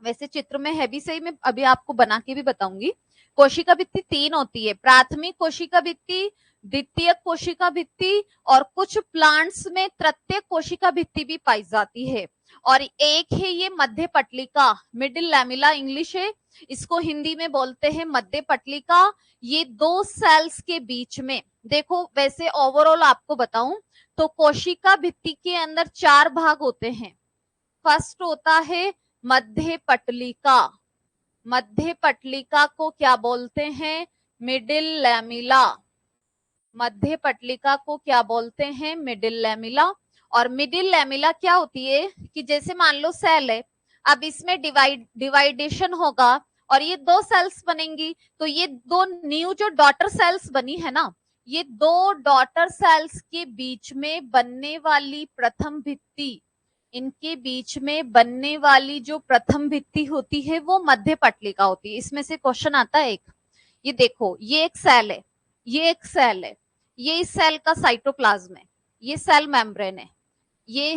वैसे चित्र में है भी सही, मैं अभी आपको बना के भी बताऊंगी। कोशिका भित्ति 3 होती है, प्राथमिक कोशिका भित्ति, द्वितीयक कोशिका भित्ति, और कुछ प्लांट्स में तृतीयक कोशिका भित्ति भी पाई जाती है। और एक है ये मध्य पटलिका, मिडिल लैमिला इंग्लिश है, इसको हिंदी में बोलते हैं मध्य पटलिका। ये 2 सेल्स के बीच में, देखो वैसे ओवरऑल आपको बताऊं तो कोशिका भित्ति के अंदर 4 भाग होते हैं। फर्स्ट होता है मध्य पटलिका। मध्य पटलिका को क्या बोलते हैं? Middle lamella. मध्य पटलिका को क्या बोलते हैं? Middle lamella. और मिडिल लैमिला क्या होती है कि जैसे मान लो सेल है, अब इसमें डिवाइडेशन होगा और ये 2 सेल्स बनेंगी, तो ये 2 न्यू जो डॉटर सेल्स बनी है ना, ये 2 डॉटर सेल्स के बीच में बनने वाली प्रथम भित्ति, इनके बीच में बनने वाली जो प्रथम भित्ति होती है वो मध्य पटलिका होती है। इसमें से क्वेश्चन आता है एक, ये देखो, ये एक सेल है, ये एक सेल है, ये इस सेल का साइटोप्लाज्म है, ये सेल मेम्ब्रेन है, ये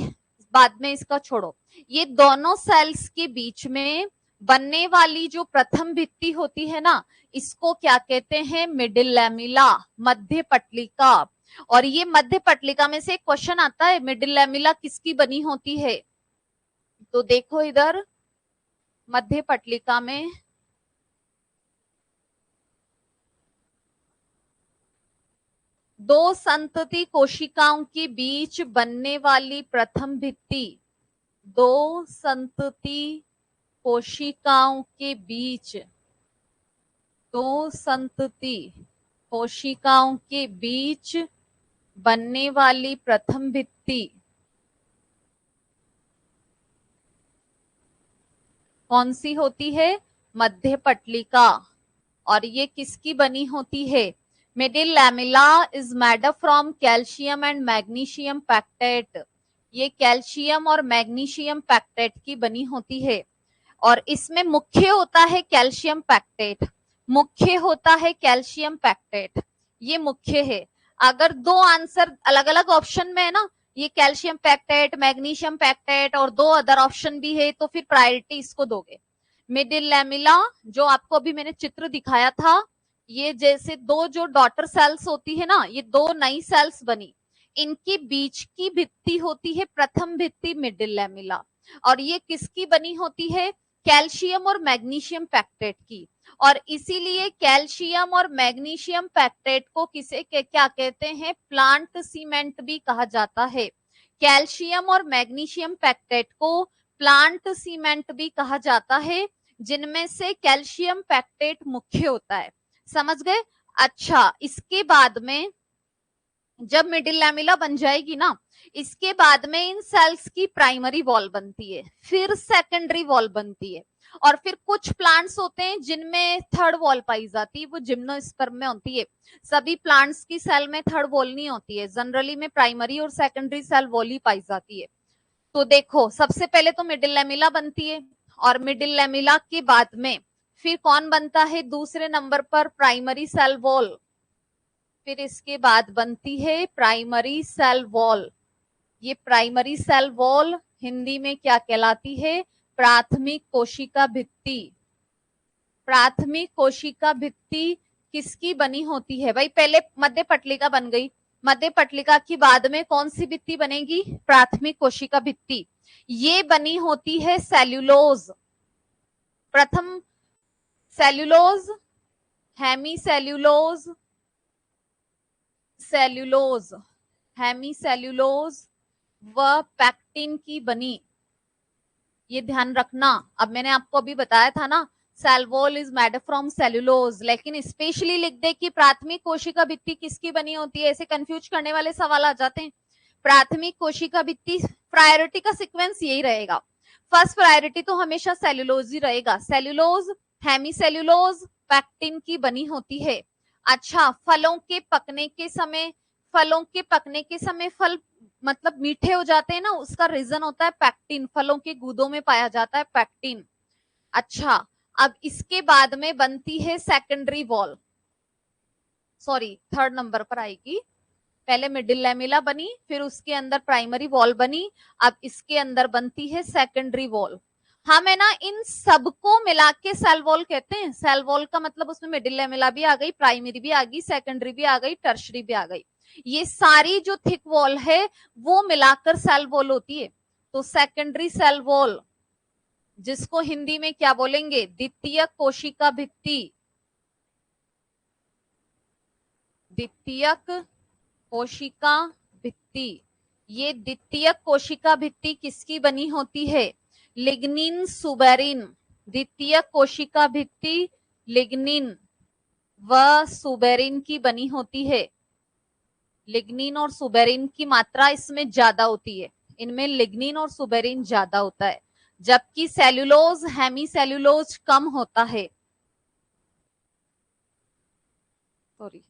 बाद में इसका छोड़ो, ये दोनों सेल्स के बीच में बनने वाली जो प्रथम भित्ति होती है ना, इसको क्या कहते हैं? मिडिल लैमिला, मध्य पटलिका। और ये मध्य पटलिका में से एक क्वेश्चन आता है, मिडिल लैमिला किसकी बनी होती है? तो देखो इधर मध्य पटलिका में दो संतति कोशिकाओं के बीच बनने वाली प्रथम भित्ति, दो संतति कोशिकाओं के बीच, दो संतति कोशिकाओं के बीच बनने वाली प्रथम भित्ति कौन सी होती है? मध्य पटलिका। और ये किसकी बनी होती है? Middle lamella is made up from calcium and magnesium pectate. ये कैल्शियम और मैग्नीशियम पैक्टेट की बनी होती है और इसमें मुख्य होता है कैल्शियम पैक्टेट, मुख्य होता है कैल्शियम पैक्टेट, ये मुख्य है। अगर 2 आंसर अलग अलग ऑप्शन में है ना, ये कैल्शियम पैक्टेट, मैग्नीशियम पैक्टेट और 2 अदर ऑप्शन भी है, तो फिर प्रायोरिटी इसको दोगे। मिडिल लैमिला जो आपको अभी मैंने चित्र दिखाया था, ये जैसे 2 जो डॉटर सेल्स होती है ना, ये 2 नई सेल्स बनी, इनके बीच की भित्ति होती है प्रथम भित्ति मिडिल लैमिला। और ये किसकी बनी होती है? कैल्शियम और मैग्नीशियम पैक्टेट की। और इसीलिए कैल्शियम और मैग्नीशियम पैक्टेट को किसे क्या कहते हैं? प्लांट सीमेंट भी कहा जाता है। कैल्शियम और मैग्नीशियम पैक्टेट को प्लांट सीमेंट भी कहा जाता है, जिनमें से कैल्शियम पैक्टेट मुख्य होता है। समझ गए? अच्छा, इसके बाद में जब मिडिल लैमिला बन जाएगी ना, इसके बाद में इन सेल्स की प्राइमरी वॉल बनती है, फिर सेकेंडरी वॉल बनती है, और फिर कुछ प्लांट्स होते हैं जिनमें थर्ड वॉल पाई जाती है, वो जिम्नोस्पर्म में होती है। सभी प्लांट्स की सेल में थर्ड वॉल नहीं होती है, जनरली में प्राइमरी और सेकेंडरी सेल वॉल ही पाई जाती है। तो देखो, सबसे पहले तो मिडिल लैमिला बनती है, और मिडिल लैमिला के बाद में फिर कौन बनता है? दूसरे नंबर पर प्राइमरी सेल वॉल। फिर इसके बाद बनती है प्राइमरी सेल वॉल। ये प्राइमरी सेल वॉल हिंदी में क्या कहलाती है? प्राथमिक कोशिका भित्ति। प्राथमिक कोशिका भित्ति किसकी बनी होती है? भाई पहले मध्य पटलिका बन गई, मध्य पटलिका की बाद में कौन सी भित्ति बनेगी? प्राथमिक कोशिका भित्ति। ये बनी होती है सेल्यूलोज। प्रथम cellulose, hemicellulose, cellulose, hemicellulose व पैक्टिन की बनी। ये ध्यान रखना, अब मैंने आपको अभी बताया था ना, cell wall is made from cellulose, लेकिन स्पेशली लिख दे कि प्राथमिक कोशिका भित्ति किसकी बनी होती है, ऐसे कंफ्यूज करने वाले सवाल आ जाते हैं। प्राथमिक कोशिका भित्ति, प्रायोरिटी का सीक्वेंस यही रहेगा, फर्स्ट प्रायोरिटी तो हमेशा सेल्यूलोज ही रहेगा। सेल्यूलोज, हेमी सेल्यूलोज, पैक्टिन की बनी होती है। अच्छा, फलों के पकने के समय, फलों के पकने के समय फल मतलब मीठे हो जाते हैं ना, उसका रीजन होता है पैक्टिन, फलों के गूदों में पाया जाता है पैक्टिन। अच्छा, अब इसके बाद में बनती है secondary wall, sorry third number पर आएगी। पहले मिडिल लैमिला बनी, फिर उसके अंदर प्राइमरी वॉल बनी, अब इसके अंदर बनती है सेकेंडरी वॉल। हम है ना इन सबको मिला के सेल वॉल कहते हैं। सेल वॉल का मतलब उसमें मिडिल लैमिला भी आ गई, प्राइमरी भी आ गई, सेकेंडरी भी आ गई, टर्शरी भी आ गई। ये सारी जो थिक वॉल है वो मिलाकर सेल वॉल होती है। तो सेकेंडरी सेल वॉल, जिसको हिंदी में क्या बोलेंगे? द्वितीयक कोशिका भित्ति। द्वितीयक कोशिका भित्ति, ये द्वितीयक कोशिका भित्ति किसकी बनी होती है? Lignin suberin. द्वितीयक कोशिका भित्ति लिग्निन व सुबेरिन की बनी होती है। लिग्निन और सुबेरिन की मात्रा इसमें ज्यादा होती है, इनमें लिग्निन और सुबेरिन ज्यादा होता है, जबकि सेल्यूलोज हेमी सेल्यूलोज कम होता है। सॉरी,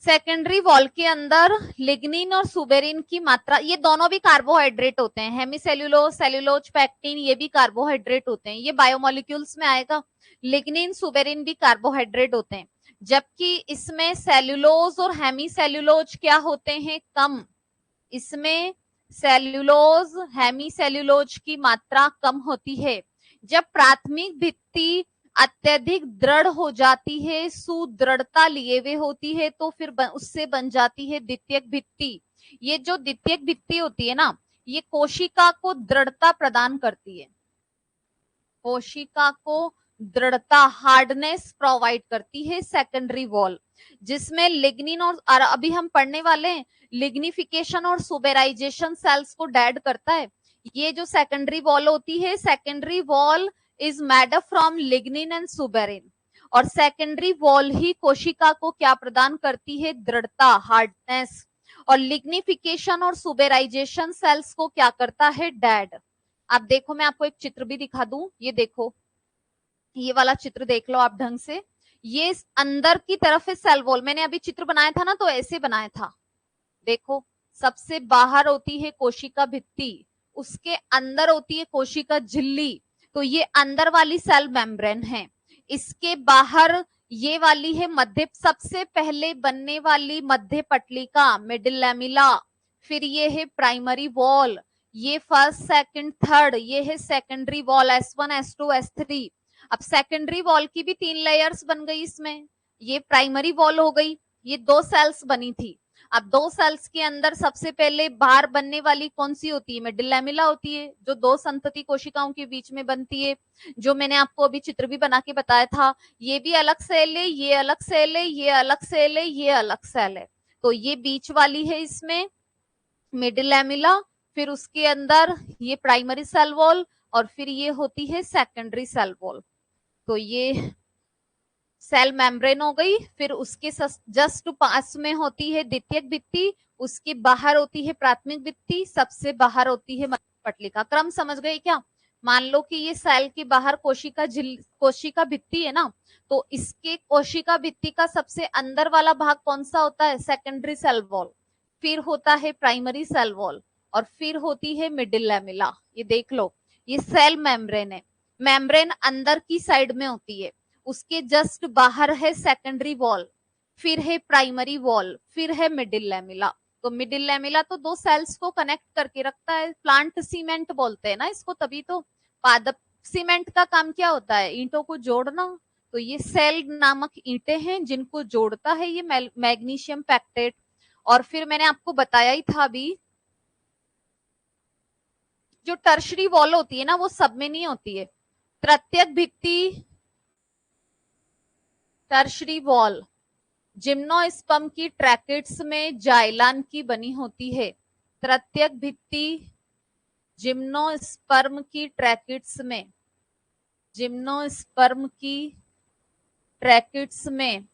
सेकेंडरी वॉल के अंदर लिग्निन और सुबेरिन की मात्रा, ये दोनों भी कार्बोहाइड्रेट होते हैं, हेमिसेल्यूलोज, सेल्यूलोज, पैक्टिन, ये भी कार्बोहाइड्रेट होते हैं, ये बायोमोलिक्यूल्स में आएगा। लिग्निन सुबेरिन भी कार्बोहाइड्रेट होते हैं, जबकि इसमें सेल्यूलोज और हेमिसेल्यूलोज क्या होते हैं? कम। इसमें सेल्यूलोज हेमिसेल्यूलोज की मात्रा कम होती है। जब प्राथमिक भित्ति अत्यधिक दृढ़ हो जाती है, सुदृढ़ता लिए हुए होती है, तो फिर उससे बन जाती है द्वितीयक भित्ति। ये जो द्वितीयक भित्ति होती है ना, ये कोशिका को दृढ़ता प्रदान करती है, कोशिका को दृढ़ता, हार्डनेस प्रोवाइड करती है सेकेंडरी वॉल, जिसमें लिग्निन और अभी हम पढ़ने वाले हैं लिग्निफिकेशन और सुबेराइजेशन सेल्स को डेड करता है। ये जो सेकेंडरी वॉल होती है, secondary wall is made up from lignin and suberin, और सेकेंडरी वॉल ही कोशिका को क्या प्रदान करती है? दृढ़ता, हार्डनेस। और लिग्निफिकेशन और सुबेराइजेशन सेल्स को क्या करता है? डेड। अब देखो, मैं आपको एक चित्र भी दिखा दूं, ये देखो, ये वाला चित्र देख लो आप ढंग से। ये अंदर की तरफ है सेल वॉल, मैंने अभी चित्र बनाया था ना, तो ऐसे बनाया था। देखो, सबसे बाहर होती है कोशिका भित्ति, उसके अंदर होती है कोशिका झिल्ली, तो ये अंदर वाली सेल मेम्ब्रेन है। इसके बाहर ये वाली है मध्य, सबसे पहले बनने वाली मध्य पटलिका, मिडिल लैमिला। फिर ये है प्राइमरी वॉल, ये फर्स्ट, सेकंड, थर्ड, ये है secondary wall, S1, S2, S3। अब सेकेंडरी वॉल की भी 3 लेयर्स बन गई इसमें। ये प्राइमरी वॉल हो गई, ये 2 सेल्स बनी थी। अब 2 सेल्स के अंदर सबसे पहले बाहर बनने वाली कौन सी होती है? मिडिल लैमिला होती है, जो 2 संतति कोशिकाओं के बीच में बनती है, जो मैंने आपको अभी चित्र भी बना के बताया था। ये भी अलग सेल है, ये अलग सेल है, ये अलग सेल है, ये अलग सेल है। तो ये बीच वाली है इसमें मिडिल लैमिला, फिर उसके अंदर ये प्राइमरी सेल वॉल, और फिर ये होती है सेकेंडरी सेल वॉल। तो ये सेल मेम्ब्रेन हो गई। फिर उसके जस्ट पास में होती है द्वितीयक भित्ति, उसके बाहर होती है प्राथमिक भित्ति, सबसे बाहर होती है पटलिका। क्रम समझ गए क्या? मान लो कि ये सेल के बाहर कोशिका भित्ति है ना, तो इसके कोशिका भित्ति का सबसे अंदर वाला भाग कौन सा होता है? सेकेंडरी सेल वॉल, फिर होता है प्राइमरी सेल वॉल, और फिर होती है मिडिल लैमिला। ये देख लो, ये सेल मेम्ब्रेन है, मेम्ब्रेन अंदर की साइड में होती है, उसके जस्ट बाहर है सेकेंडरी वॉल, फिर है प्राइमरी वॉल, फिर है मिडिल लैमिला। तो मिडिल लैमिला तो 2 सेल्स को कनेक्ट करके रखता है, प्लांट सीमेंट बोलते हैं ना इसको, तभी तो। पादप सीमेंट का काम क्या होता है? ईंटों को जोड़ना। तो ये सेल नामक ईंटें हैं जिनको जोड़ता है ये मैग्नीशियम पैक्टेट। और फिर मैंने आपको बताया ही था अभी, जो टर्शरी वॉल होती है ना, वो सब में नहीं होती है। तृतीयक भित्ति, टर्शरी वॉल जिम्नोस्पर्म की ट्रैकेट्स में जाइलान की बनी होती है। तृतीयक भित्ति जिम्नोस्पर्म की ट्रैकेट्स में, जिम्नोस्पर्म की ट्रैकेट्स में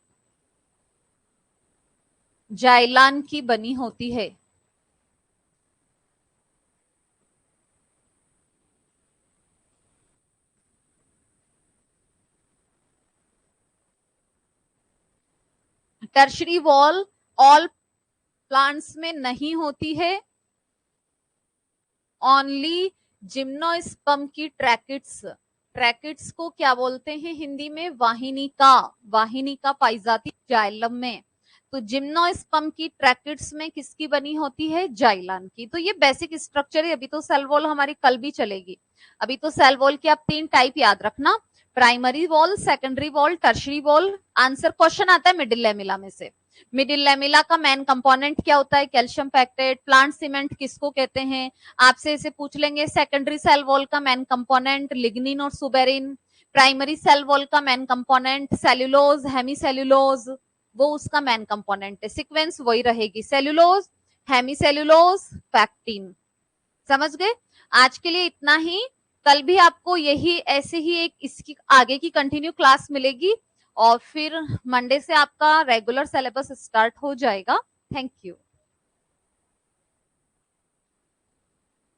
जाइलान की बनी होती है। टर्शरी वॉल ऑल प्लांट्स में नहीं होती है, ओनली जिम्नोस्पर्म की ट्रैकेट्स। ट्रैकेट्स को क्या बोलते हैं हिंदी में? वाहिनिका। वाहिनिका पाई जाती जाइलम में। तो जिम्नोस्पर्म की ट्रैकेट्स में किसकी बनी होती है? जाइलान की। तो ये बेसिक स्ट्रक्चर है। अभी तो सेल वॉल हमारी कल भी चलेगी। अभी तो सेल वॉल के आप 3 टाइप याद रखना, primary wall, secondary wall, tertiary wall. Answer question आता है मिडिल लैमिला में से। मिडिल लेमिला का मेन कंपोनेंट क्या होता है, कैल्शियम पैक्टेट। प्लांट सीमेंट किसको कहते हैं, आपसे इसे पूछ लेंगे। सेकेंडरी सेल वॉल का मेन कंपोनेंट लिग्निन और सुबेरिन। प्राइमरी सेल वॉल का main component cellulose, hemicellulose, वो उसका मेन कंपोनेंट है। सीक्वेंस वही रहेगी, सेल्यूलोज, हेमी सेल्यूलोज, पैक्टिन। समझ गए? आज के लिए इतना ही। कल भी आपको यही ऐसे ही एक इसकी आगे की कंटिन्यू क्लास मिलेगी और फिर मंडे से आपका रेगुलर सिलेबस स्टार्ट हो जाएगा। Thank you.